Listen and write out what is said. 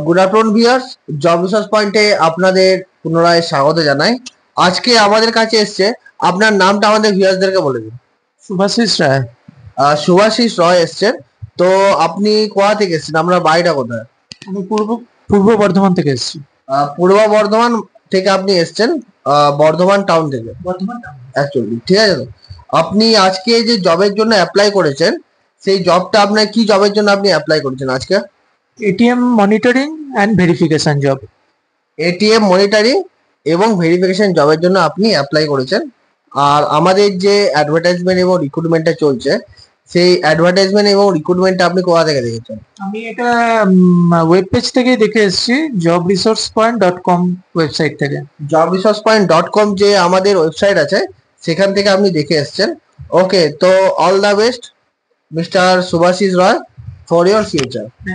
Good afternoon viewers, job research পয়েন্টে আপনাদের পুনরায় স্বাগত জানাই। আজকে আমাদের কাছে এসছে, আপনার নামটা আমাদের ভিউয়ার্সদেরকে বলে দিন। শুভাশিস রায়। শুভাশিস রয় এসছেন। তো আপনি কোথা থেকে এসছেন, আপনার বাড়িটা কোথায়? আমি পূর্ব বর্ধমান থেকে এসেছি। পূর্ব বর্ধমান থেকে আপনি এসছেন, বর্ধমান টাউন থেকে বর্ধমান অ্যাকচুয়ালি, ঠিক আছে। তো আপনি আজকে যে জবের জন্য অ্যাপ্লাই করেছেন, সেই জবটা আপনার কি জবের জন্য আপনি অ্যাপ্লাই করেছেন আজকে? ATM monitoring and verification job. ATM monitoring এবং ভেরিফিকেশন জবের জন্য আপনি অ্যাপ্লাই করেছেন। আর আমাদের যে অ্যাডভার্টাইজমেন্ট এবং রিক্রুটমেন্টটা চলছে, সেই অ্যাডভার্টাইজমেন্ট এবং রিক্রুটমেন্টটা আপনি কোথা থেকে দেখেছেন? আমি এটা ওয়েব পেজ থেকে দেখে এসেছি, jobresourcepoint.com ওয়েবসাইট থেকে। jobresourcepoint.com যে আমাদের ওয়েবসাইট আছে, সেখান থেকে আপনি দেখে এসেছেন। ওকে, তো all the best Mister Shubhashish Roy for your future. Okay.